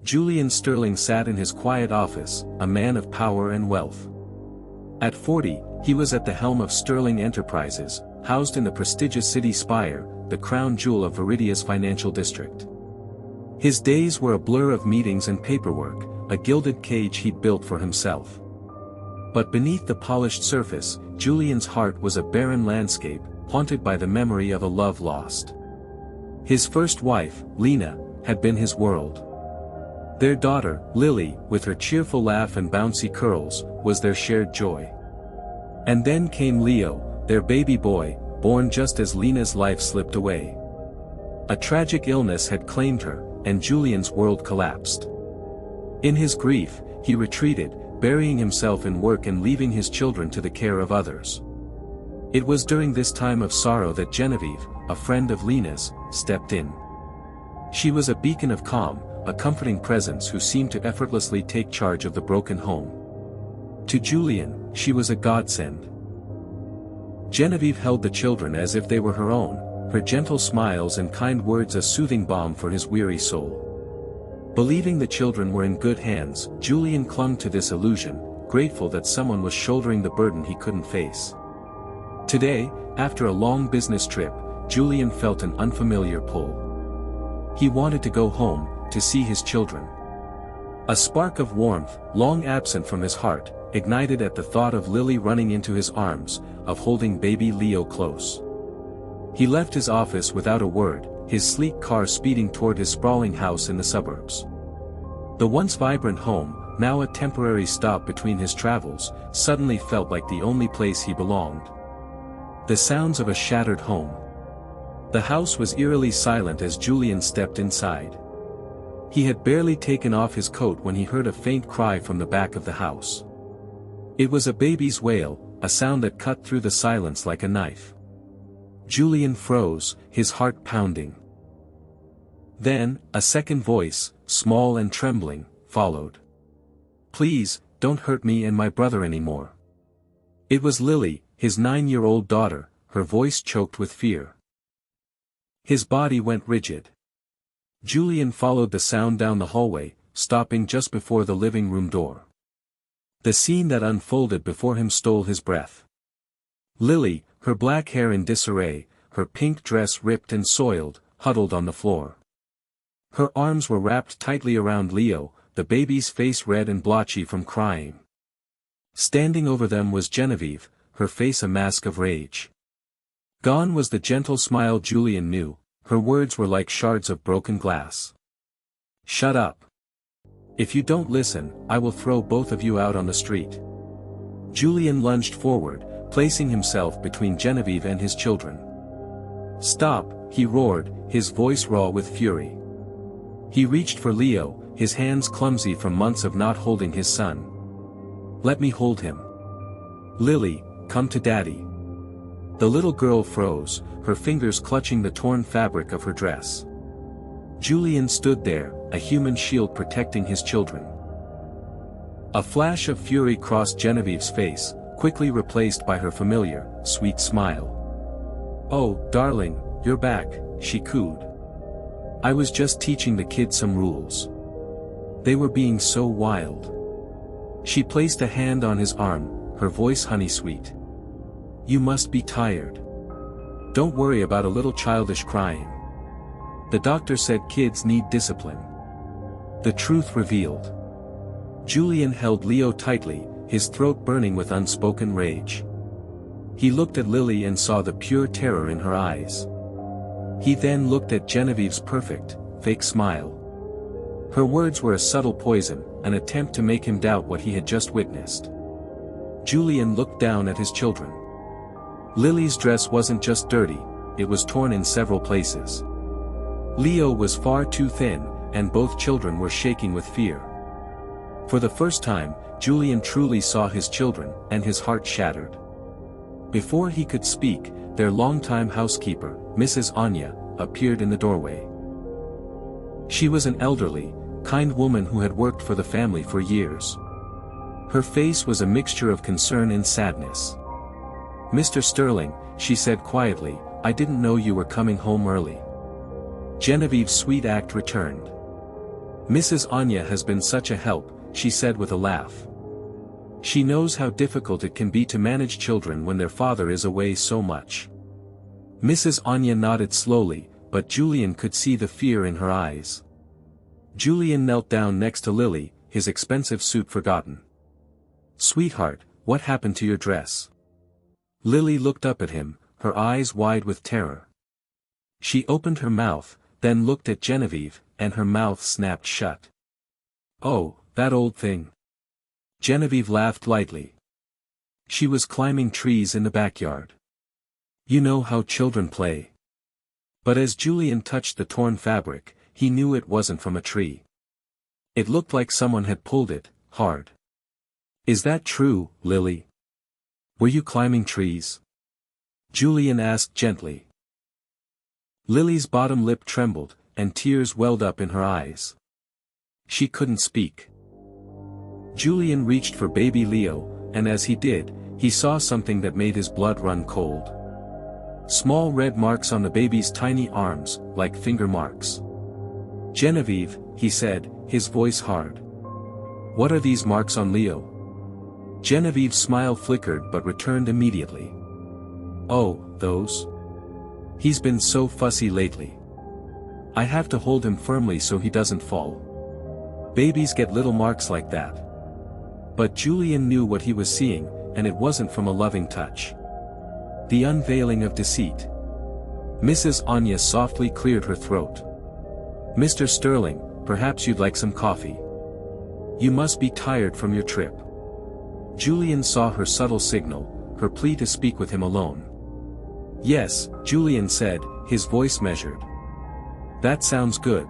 Julian Sterling sat in his quiet office, a man of power and wealth. At 40, he was at the helm of Sterling Enterprises, housed in the prestigious city spire, the crown jewel of Viridia's financial district. His days were a blur of meetings and paperwork, a gilded cage he'd built for himself. But beneath the polished surface, Julian's heart was a barren landscape, haunted by the memory of a love lost. His first wife, Lena, had been his world. Their daughter, Lily, with her cheerful laugh and bouncy curls, was their shared joy. And then came Leo, their baby boy, born just as Lena's life slipped away. A tragic illness had claimed her, and Julian's world collapsed. In his grief, he retreated, burying himself in work and leaving his children to the care of others. It was during this time of sorrow that Genevieve, a friend of Lena's, stepped in. She was a beacon of calm, a comforting presence who seemed to effortlessly take charge of the broken home. To Julian, she was a godsend. Genevieve held the children as if they were her own, her gentle smiles and kind words a soothing balm for his weary soul. Believing the children were in good hands, Julian clung to this illusion, grateful that someone was shouldering the burden he couldn't face. Today, after a long business trip, Julian felt an unfamiliar pull. He wanted to go home, to see his children. A spark of warmth, long absent from his heart, ignited at the thought of Lily running into his arms, of holding baby Leo close. He left his office without a word, his sleek car speeding toward his sprawling house in the suburbs. The once vibrant home, now a temporary stop between his travels, suddenly felt like the only place he belonged. The sounds of a shattered home. The house was eerily silent as Julian stepped inside. He had barely taken off his coat when he heard a faint cry from the back of the house. It was a baby's wail, a sound that cut through the silence like a knife. Julian froze, his heart pounding. Then, a second voice, small and trembling, followed. "Please, don't hurt me and my brother anymore." It was Lily, his 9-year-old daughter, her voice choked with fear. His body went rigid. Julian followed the sound down the hallway, stopping just before the living room door. The scene that unfolded before him stole his breath. Lily, her black hair in disarray, her pink dress ripped and soiled, huddled on the floor. Her arms were wrapped tightly around Leo, the baby's face red and blotchy from crying. Standing over them was Genevieve, her face a mask of rage. Gone was the gentle smile Julian knew, her words were like shards of broken glass. "Shut up. If you don't listen, I will throw both of you out on the street." Julian lunged forward, placing himself between Genevieve and his children. "Stop," he roared, his voice raw with fury. He reached for Leo, his hands clumsy from months of not holding his son. "Let me hold him. Lily, come to Daddy." The little girl froze, her fingers clutching the torn fabric of her dress. Julian stood there, a human shield protecting his children. A flash of fury crossed Genevieve's face, quickly replaced by her familiar, sweet smile. "Oh, darling, you're back," she cooed. "I was just teaching the kids some rules. They were being so wild." She placed a hand on his arm, her voice honey-sweet. "You must be tired. Don't worry about a little childish crying. The doctor said kids need discipline." The truth revealed. Julian held Leo tightly, his throat burning with unspoken rage. He looked at Lily and saw the pure terror in her eyes. He then looked at Genevieve's perfect, fake smile. Her words were a subtle poison, an attempt to make him doubt what he had just witnessed. Julian looked down at his children. Lily's dress wasn't just dirty, it was torn in several places. Leo was far too thin, and both children were shaking with fear. For the first time, Julian truly saw his children, and his heart shattered. Before he could speak, their longtime housekeeper, Mrs. Anya, appeared in the doorway. She was an elderly, kind woman who had worked for the family for years. Her face was a mixture of concern and sadness. "Mr. Sterling," she said quietly, "I didn't know you were coming home early." Genevieve's sweet act returned. Mrs. Anya has been such a help, she said with a laugh. She knows how difficult it can be to manage children when their father is away so much. Mrs. Anya nodded slowly, but Julian could see the fear in her eyes. Julian knelt down next to Lily, his expensive suit forgotten. "Sweetheart, what happened to your dress?" Lily looked up at him, her eyes wide with terror. She opened her mouth, then looked at Genevieve, and her mouth snapped shut. "Oh, that old thing." Genevieve laughed lightly. She was climbing trees in the backyard. You know how children play. But as Julian touched the torn fabric, he knew it wasn't from a tree. It looked like someone had pulled it, hard. "Is that true, Lily? Were you climbing trees?" Julian asked gently. Lily's bottom lip trembled, and tears welled up in her eyes. She couldn't speak. Julian reached for baby Leo, and as he did, he saw something that made his blood run cold. Small red marks on the baby's tiny arms, like finger marks. "Genevieve," he said, his voice hard. "What are these marks on Leo?" Genevieve's smile flickered but returned immediately. "Oh, those? He's been so fussy lately. I have to hold him firmly so he doesn't fall. Babies get little marks like that." But Julian knew what he was seeing, and it wasn't from a loving touch. The unveiling of deceit. Mrs. Anya softly cleared her throat. "Mr. Sterling, perhaps you'd like some coffee. You must be tired from your trip." Julian saw her subtle signal, her plea to speak with him alone. "Yes," Julian said, his voice measured. "That sounds good.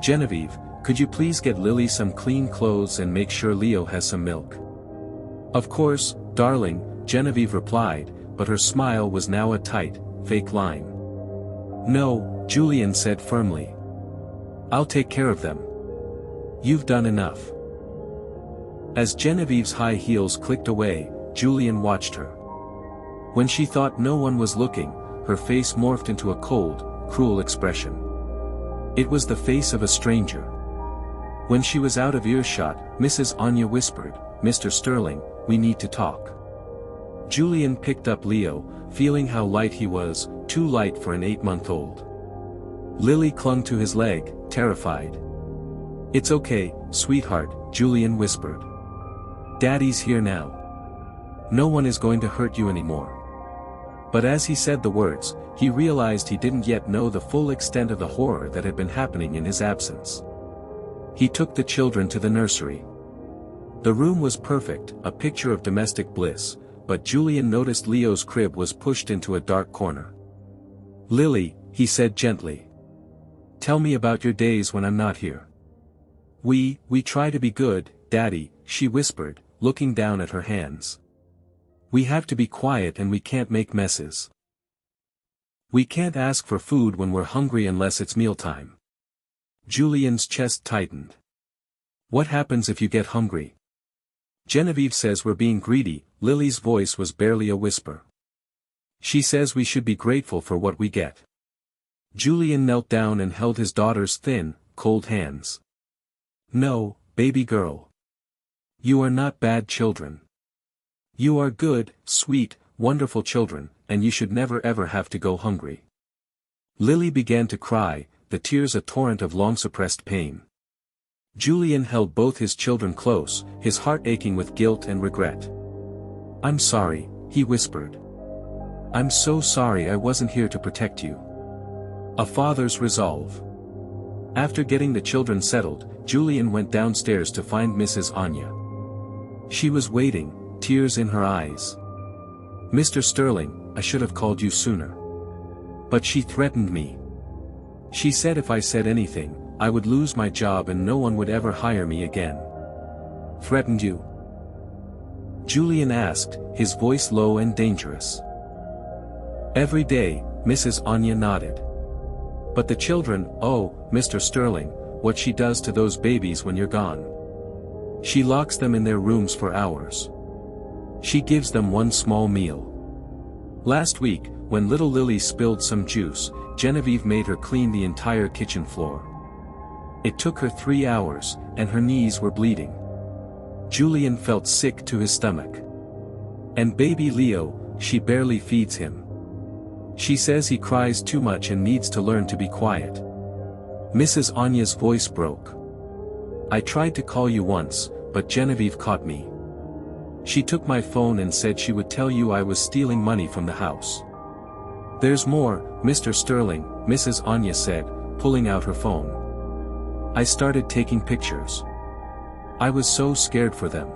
Genevieve, could you please get Lily some clean clothes and make sure Leo has some milk?" "Of course, darling," Genevieve replied, but her smile was now a tight, fake line. "No," Julian said firmly. "I'll take care of them. You've done enough." As Genevieve's high heels clicked away, Julian watched her. When she thought no one was looking, her face morphed into a cold, cruel expression. It was the face of a stranger. When she was out of earshot, Mrs. Anya whispered, "Mr. Sterling, we need to talk." Julian picked up Leo, feeling how light he was, too light for an 8-month-old. Lily clung to his leg, terrified. "It's okay, sweetheart," Julian whispered. "Daddy's here now. No one is going to hurt you anymore." But as he said the words, he realized he didn't yet know the full extent of the horror that had been happening in his absence. He took the children to the nursery. The room was perfect, a picture of domestic bliss, but Julian noticed Leo's crib was pushed into a dark corner. "Lily," he said gently. "Tell me about your days when I'm not here." We try to be good, Daddy," she whispered, looking down at her hands. "We have to be quiet and we can't make messes. We can't ask for food when we're hungry unless it's mealtime." Julian's chest tightened. "What happens if you get hungry?" "Genevieve says we're being greedy," Lily's voice was barely a whisper. "She says we should be grateful for what we get." Julian knelt down and held his daughter's thin, cold hands. "No, baby girl. You are not bad children. You are good, sweet, wonderful children, and you should never ever have to go hungry." Lily began to cry, the tears a torrent of long-suppressed pain. Julian held both his children close, his heart aching with guilt and regret. "I'm sorry," he whispered. "I'm so sorry I wasn't here to protect you." A father's resolve. After getting the children settled, Julian went downstairs to find Mrs. Anya. She was waiting, tears in her eyes. "Mr. Sterling, I should have called you sooner. But she threatened me. She said if I said anything, I would lose my job and no one would ever hire me again." "Threatened you?" Julian asked, his voice low and dangerous. "Every day," Mrs. Anya nodded. "But the children, oh, Mr. Sterling, what she does to those babies when you're gone. She locks them in their rooms for hours. She gives them one small meal. Last week, when little Lily spilled some juice, Genevieve made her clean the entire kitchen floor. It took her 3 hours, and her knees were bleeding. Julian felt sick to his stomach. And baby Leo, she barely feeds him. She says he cries too much and needs to learn to be quiet. Mrs. Anya's voice broke. I tried to call you once, but Genevieve caught me. She took my phone and said she would tell you I was stealing money from the house. There's more, Mr. Sterling, Mrs. Anya said, pulling out her phone. I started taking pictures. I was so scared for them.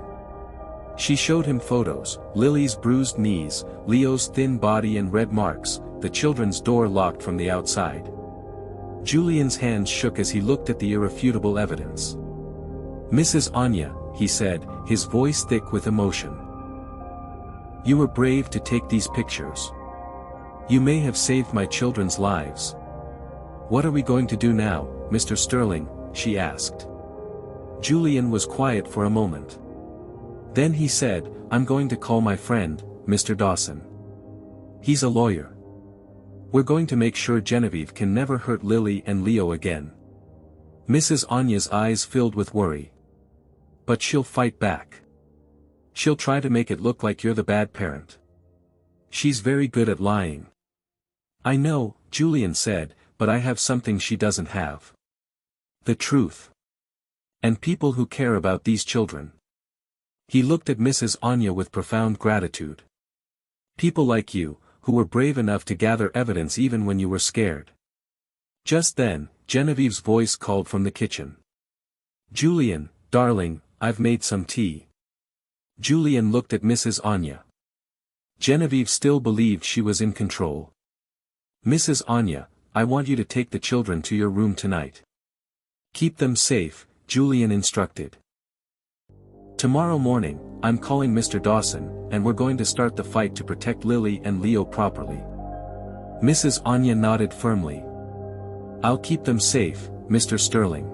She showed him photos, Lily's bruised knees, Leo's thin body and red marks, the children's door locked from the outside. Julian's hands shook as he looked at the irrefutable evidence. Mrs. Anya, he said, his voice thick with emotion. You were brave to take these pictures. You may have saved my children's lives. What are we going to do now, Mr. Sterling? She asked. Julian was quiet for a moment. Then he said, I'm going to call my friend, Mr. Dawson. He's a lawyer. We're going to make sure Genevieve can never hurt Lily and Leo again. Mrs. Anya's eyes filled with worry. But she'll fight back. She'll try to make it look like you're the bad parent. She's very good at lying. I know, Julian said, but I have something she doesn't have. The truth. And people who care about these children. He looked at Mrs. Anya with profound gratitude. People like you, who were brave enough to gather evidence even when you were scared. Just then, Genevieve's voice called from the kitchen. Julian, darling, I've made some tea. Julian looked at Mrs. Anya. Genevieve still believed she was in control. Mrs. Anya, I want you to take the children to your room tonight. Keep them safe, Julian instructed. Tomorrow morning, I'm calling Mr. Dawson, and we're going to start the fight to protect Lily and Leo properly. Mrs. Anya nodded firmly. I'll keep them safe, Mr. Sterling.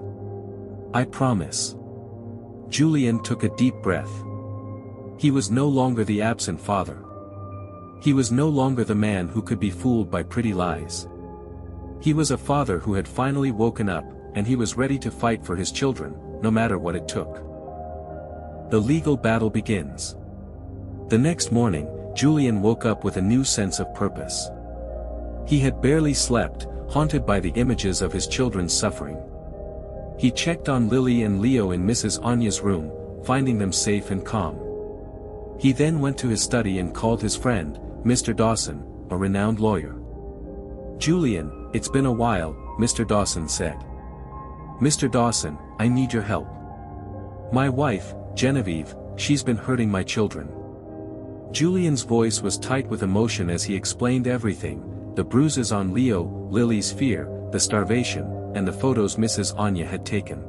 I promise. Julian took a deep breath. He was no longer the absent father. He was no longer the man who could be fooled by pretty lies. He was a father who had finally woken up, and he was ready to fight for his children, no matter what it took. The legal battle begins. The next morning, Julian woke up with a new sense of purpose. He had barely slept, haunted by the images of his children's suffering. He checked on Lily and Leo in Mrs. Anya's room, finding them safe and calm. He then went to his study and called his friend, Mr. Dawson, a renowned lawyer. Julian, it's been a while, Mr. Dawson said. Mr. Dawson, I need your help. My wife, Genevieve, she's been hurting my children. Julian's voice was tight with emotion as he explained everything, the bruises on Leo, Lily's fear, the starvation, and the photos Mrs. Anya had taken.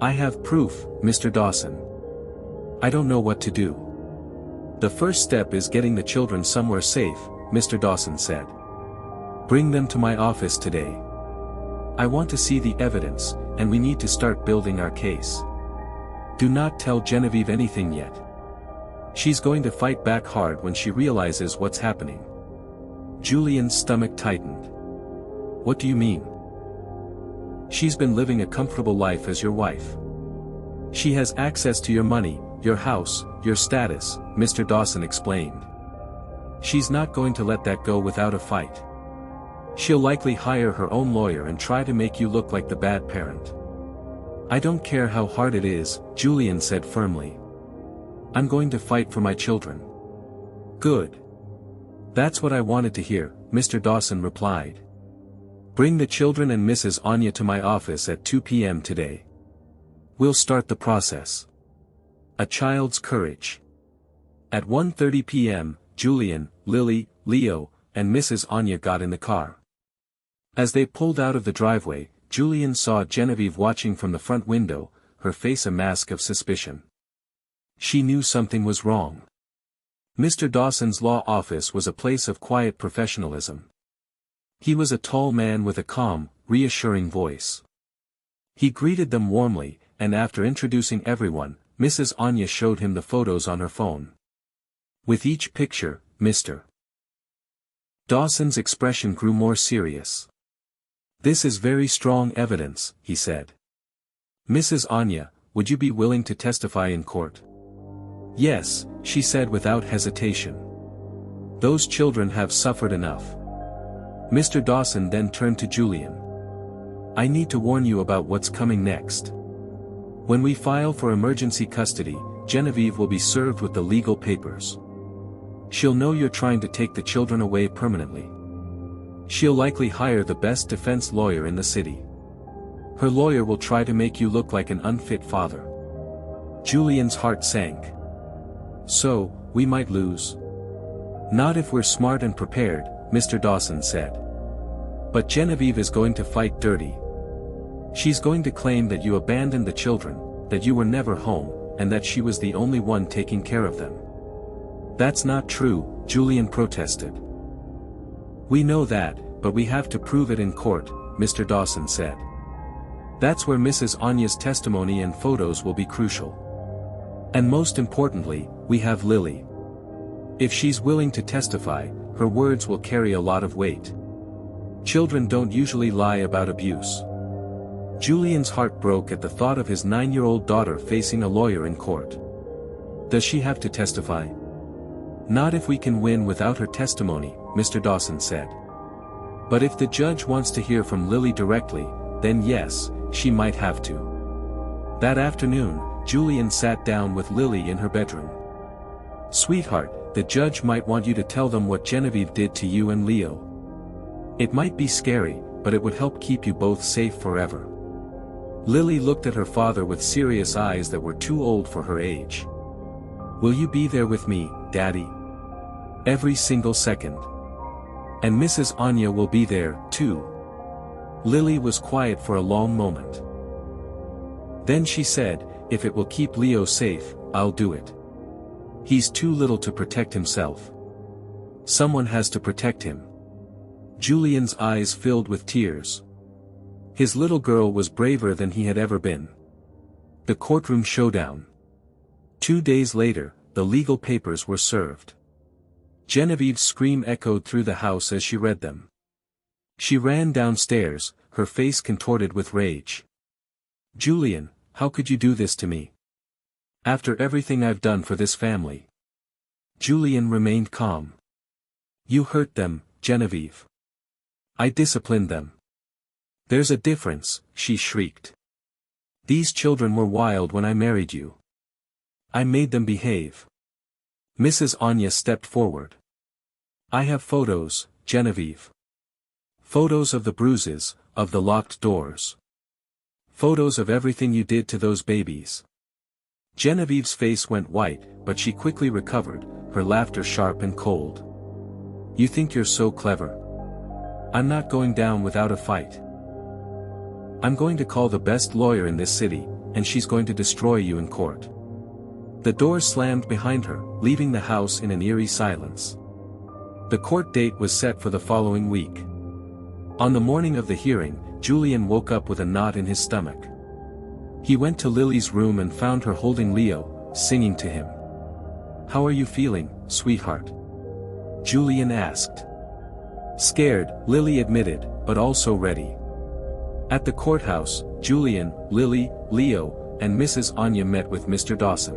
I have proof, Mr. Dawson. I don't know what to do. The first step is getting the children somewhere safe, Mr. Dawson said. Bring them to my office today. I want to see the evidence, and we need to start building our case. Do not tell Genevieve anything yet. She's going to fight back hard when she realizes what's happening. Julian's stomach tightened. What do you mean? She's been living a comfortable life as your wife. She has access to your money, your house, your status, Mr. Dawson explained. She's not going to let that go without a fight. She'll likely hire her own lawyer and try to make you look like the bad parent. I don't care how hard it is, Julian said firmly. I'm going to fight for my children. Good. That's what I wanted to hear, Mr. Dawson replied. Bring the children and Mrs. Anya to my office at 2 p.m. today. We'll start the process. A child's courage. At 1:30 p.m., Julian, Lily, Leo, and Mrs. Anya got in the car. As they pulled out of the driveway, Julian saw Genevieve watching from the front window, her face a mask of suspicion. She knew something was wrong. Mr. Dawson's law office was a place of quiet professionalism. He was a tall man with a calm, reassuring voice. He greeted them warmly, and after introducing everyone, Mrs. Anya showed him the photos on her phone. With each picture, Mr. Dawson's expression grew more serious. This is very strong evidence, he said. "Mrs. Anya, would you be willing to testify in court?" "Yes," she said without hesitation. "Those children have suffered enough." Mr. Dawson then turned to Julian. "I need to warn you about what's coming next. When we file for emergency custody, Genevieve will be served with the legal papers. She'll know you're trying to take the children away permanently. She'll likely hire the best defense lawyer in the city. Her lawyer will try to make you look like an unfit father." Julian's heart sank. "So, we might lose?" "Not if we're smart and prepared," Mr. Dawson said. "But Genevieve is going to fight dirty. She's going to claim that you abandoned the children, that you were never home, and that she was the only one taking care of them." "That's not true," Julian protested. "We know that, but we have to prove it in court," Mr. Dawson said. "That's where Mrs. Anya's testimony and photos will be crucial. And most importantly, we have Lily. If she's willing to testify, her words will carry a lot of weight. Children don't usually lie about abuse." Julian's heart broke at the thought of his 9-year-old daughter facing a lawyer in court. "Does she have to testify?" "Not if we can win without her testimony," Mr. Dawson said. "But if the judge wants to hear from Lily directly, then yes, she might have to." That afternoon, Julian sat down with Lily in her bedroom. "Sweetheart, the judge might want you to tell them what Genevieve did to you and Leo. It might be scary, but it would help keep you both safe forever." Lily looked at her father with serious eyes that were too old for her age. "Will you be there with me, Daddy? Every single second. And Mrs. Anya will be there, too." Lily was quiet for a long moment. Then she said, "If it will keep Leo safe, I'll do it. He's too little to protect himself. Someone has to protect him." Julian's eyes filled with tears. His little girl was braver than he had ever been. The courtroom showdown. 2 days later, the legal papers were served. Genevieve's scream echoed through the house as she read them. She ran downstairs, her face contorted with rage. "Julian, how could you do this to me? After everything I've done for this family." Julian remained calm. "You hurt them, Genevieve. I disciplined them." "There's a difference," she shrieked. "These children were wild when I married you. I made them behave." Mrs. Anya stepped forward. "I have photos, Genevieve. Photos of the bruises, of the locked doors. Photos of everything you did to those babies." Genevieve's face went white, but she quickly recovered, her laughter sharp and cold. "You think you're so clever. I'm not going down without a fight. I'm going to call the best lawyer in this city, and she's going to destroy you in court." The door slammed behind her, leaving the house in an eerie silence. The court date was set for the following week. On the morning of the hearing, Julian woke up with a knot in his stomach. He went to Lily's room and found her holding Leo, singing to him. "How are you feeling, sweetheart?" Julian asked. "Scared," Lily admitted, "but also ready." At the courthouse, Julian, Lily, Leo, and Mrs. Anya met with Mr. Dawson.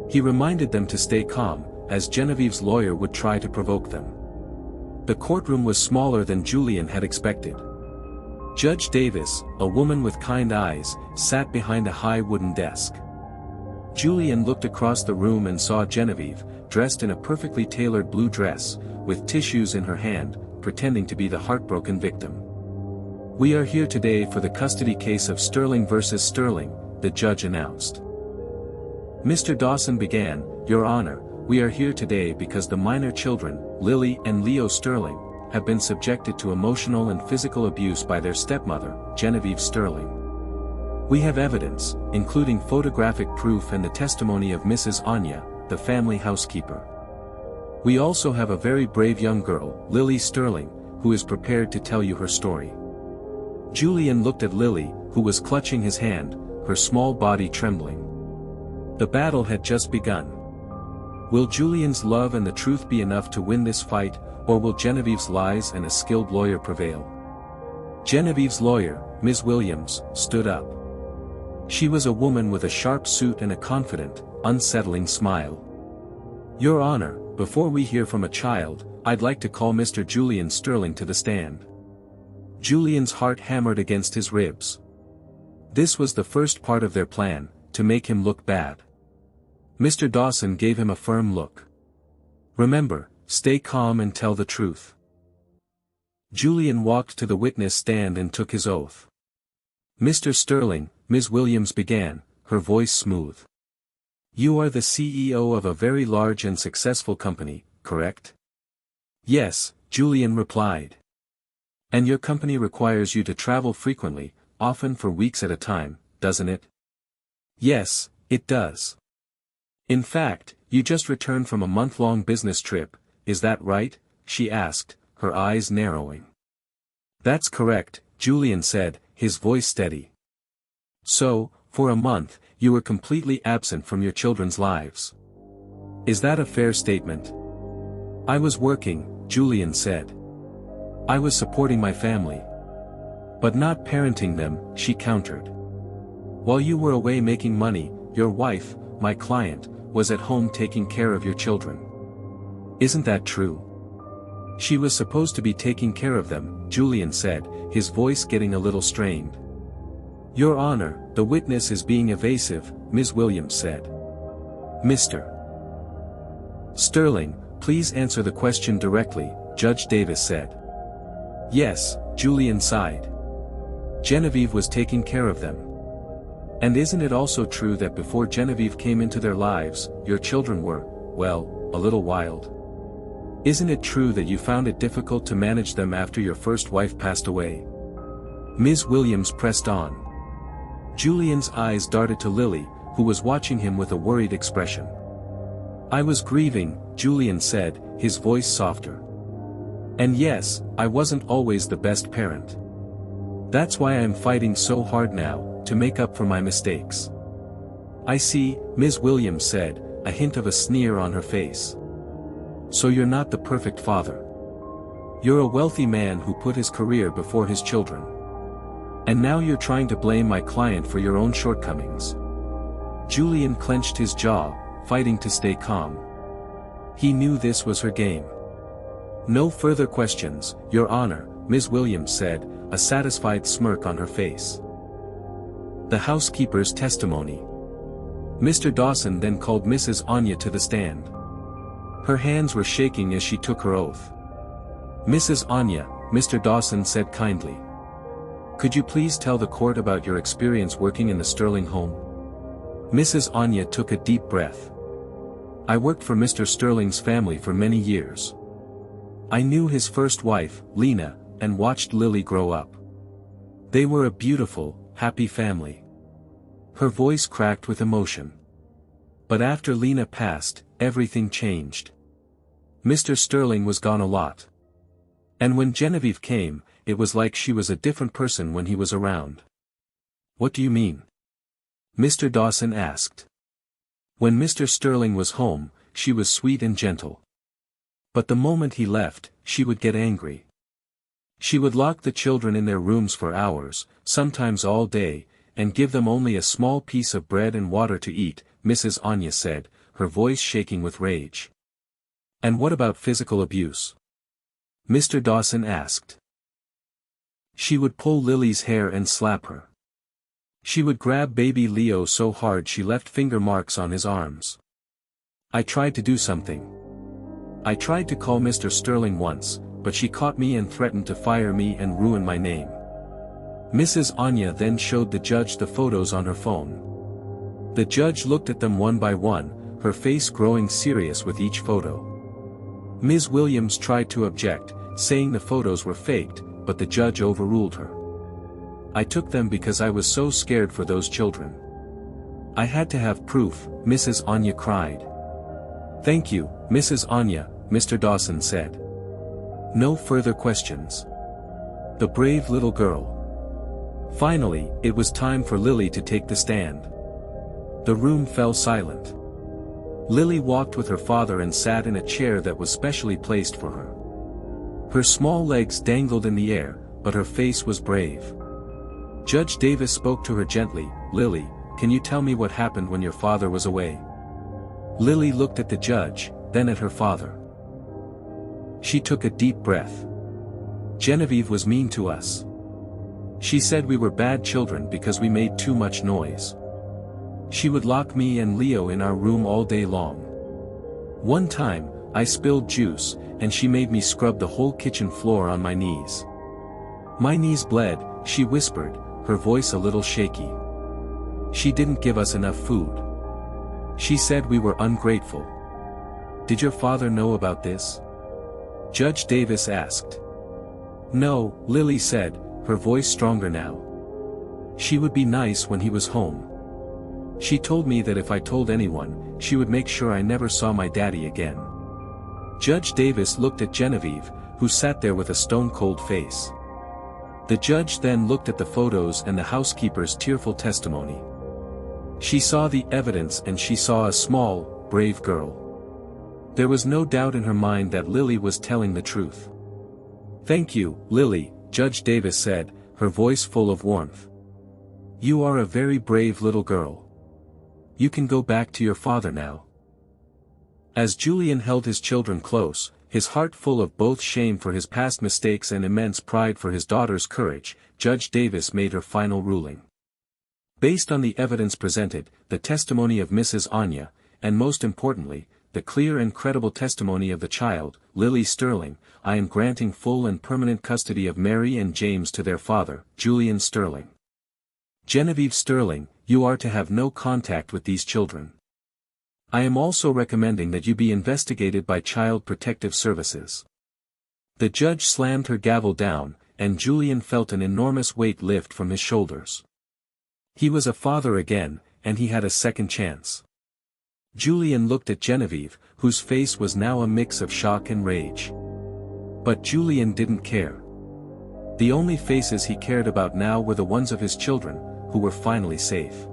He reminded them to stay calm, as Genevieve's lawyer would try to provoke them. The courtroom was smaller than Julian had expected. Judge Davis, a woman with kind eyes, sat behind a high wooden desk. Julian looked across the room and saw Genevieve, dressed in a perfectly tailored blue dress, with tissues in her hand, pretending to be the heartbroken victim. "We are here today for the custody case of Sterling versus Sterling," the judge announced. Mr. Dawson began, "Your Honor, we are here today because the minor children, Lily and Leo Sterling, have been subjected to emotional and physical abuse by their stepmother, Genevieve Sterling. We have evidence, including photographic proof and the testimony of Mrs. Anya, the family housekeeper. We also have a very brave young girl, Lily Sterling, who is prepared to tell you her story." Julian looked at Lily, who was clutching his hand, her small body trembling. The battle had just begun. Will Julian's love and the truth be enough to win this fight, or will Genevieve's lies and a skilled lawyer prevail? Genevieve's lawyer, Ms. Williams, stood up. She was a woman with a sharp suit and a confident, unsettling smile. "Your Honor, before we hear from a child, I'd like to call Mr. Julian Sterling to the stand." Julian's heart hammered against his ribs. This was the first part of their plan, to make him look bad. Mr. Dawson gave him a firm look. "Remember, stay calm and tell the truth." Julian walked to the witness stand and took his oath. "Mr. Sterling," Ms. Williams began, her voice smooth. "You are the CEO of a very large and successful company, correct?" "Yes," Julian replied. "And your company requires you to travel frequently, often for weeks at a time, doesn't it?" "Yes, it does." "In fact, you just returned from a month-long business trip, is that right?" she asked, her eyes narrowing. "That's correct," Julian said, his voice steady. "So, for a month, you were completely absent from your children's lives. Is that a fair statement?" "I was working," Julian said. "I was supporting my family. But not parenting them," she countered. "While you were away making money, your wife, my client, was at home taking care of your children. Isn't that true?" "She was supposed to be taking care of them," Julian said, his voice getting a little strained. "Your Honor, the witness is being evasive," Ms. Williams said. "Mr. Sterling, please answer the question directly," Judge Davis said. "Yes," Julian sighed. "Genevieve was taking care of them. And isn't it also true that before Genevieve came into their lives, your children were, well, a little wild? Isn't it true that you found it difficult to manage them after your first wife passed away?" Ms. Williams pressed on. Julian's eyes darted to Lily, who was watching him with a worried expression. "I was grieving," Julian said, his voice softer. "And yes, I wasn't always the best parent. That's why I'm fighting so hard now, to make up for my mistakes." "I see," Ms. Williams said, a hint of a sneer on her face. "So you're not the perfect father. You're a wealthy man who put his career before his children. And now you're trying to blame my client for your own shortcomings." Julian clenched his jaw, fighting to stay calm. He knew this was her game. "No further questions, Your Honor," Ms. Williams said, a satisfied smirk on her face. The housekeeper's testimony. Mr. Dawson then called Mrs. Anya to the stand. Her hands were shaking as she took her oath. "Mrs. Anya," Mr. Dawson said kindly. "Could you please tell the court about your experience working in the Sterling home?" Mrs. Anya took a deep breath. "I worked for Mr. Sterling's family for many years. I knew his first wife, Lena, and watched Lily grow up. They were a beautiful, happy family." Her voice cracked with emotion. "But after Lena passed, everything changed. Mr. Sterling was gone a lot. And when Genevieve came, it was like she was a different person when he was around." "What do you mean?" Mr. Dawson asked. "When Mr. Sterling was home, she was sweet and gentle. But the moment he left, she would get angry. She would lock the children in their rooms for hours, sometimes all day, and give them only a small piece of bread and water to eat," Mrs. Anya said, her voice shaking with rage. "And what about physical abuse?" Mr. Dawson asked. "She would pull Lily's hair and slap her. She would grab baby Leo so hard she left finger marks on his arms. I tried to do something. I tried to call Mr. Sterling once, but she caught me and threatened to fire me and ruin my name." Mrs. Anya then showed the judge the photos on her phone. The judge looked at them one by one, her face growing serious with each photo. Ms. Williams tried to object, saying the photos were faked, but the judge overruled her. "I took them because I was so scared for those children. I had to have proof," Mrs. Anya cried. "Thank you, Mrs. Anya," Mr. Dawson said. "No further questions." The brave little girl. Finally, it was time for Lily to take the stand. The room fell silent. Lily walked with her father and sat in a chair that was specially placed for her. Her small legs dangled in the air, but her face was brave. Judge Davis spoke to her gently, "Lily, can you tell me what happened when your father was away? Lily looked at the judge, then at her father. She took a deep breath. Genevieve was mean to us. She said we were bad children because we made too much noise. She would lock me and Leo in our room all day long. One time, I spilled juice, and she made me scrub the whole kitchen floor on my knees. My knees bled, she whispered, her voice a little shaky. She didn't give us enough food. She said we were ungrateful. Did your father know about this? Judge Davis asked. No, Lily said, her voice stronger now. She would be nice when he was home. She told me that if I told anyone, she would make sure I never saw my daddy again. Judge Davis looked at Genevieve, who sat there with a stone-cold face. The judge then looked at the photos and the housekeeper's tearful testimony. She saw the evidence and she saw a small, brave girl. There was no doubt in her mind that Lily was telling the truth. Thank you, Lily, Judge Davis said, her voice full of warmth. You are a very brave little girl. You can go back to your father now. As Julian held his children close, his heart full of both shame for his past mistakes and immense pride for his daughter's courage, Judge Davis made her final ruling. Based on the evidence presented, the testimony of Mrs. Anya, and most importantly, the clear and credible testimony of the child, Lily Sterling, I am granting full and permanent custody of Mary and James to their father, Julian Sterling. Genevieve Sterling, you are to have no contact with these children. I am also recommending that you be investigated by Child Protective Services. The judge slammed her gavel down, and Julian felt an enormous weight lift from his shoulders. He was a father again, and he had a second chance. Julian looked at Genevieve, whose face was now a mix of shock and rage. But Julian didn't care. The only faces he cared about now were the ones of his children, who were finally safe.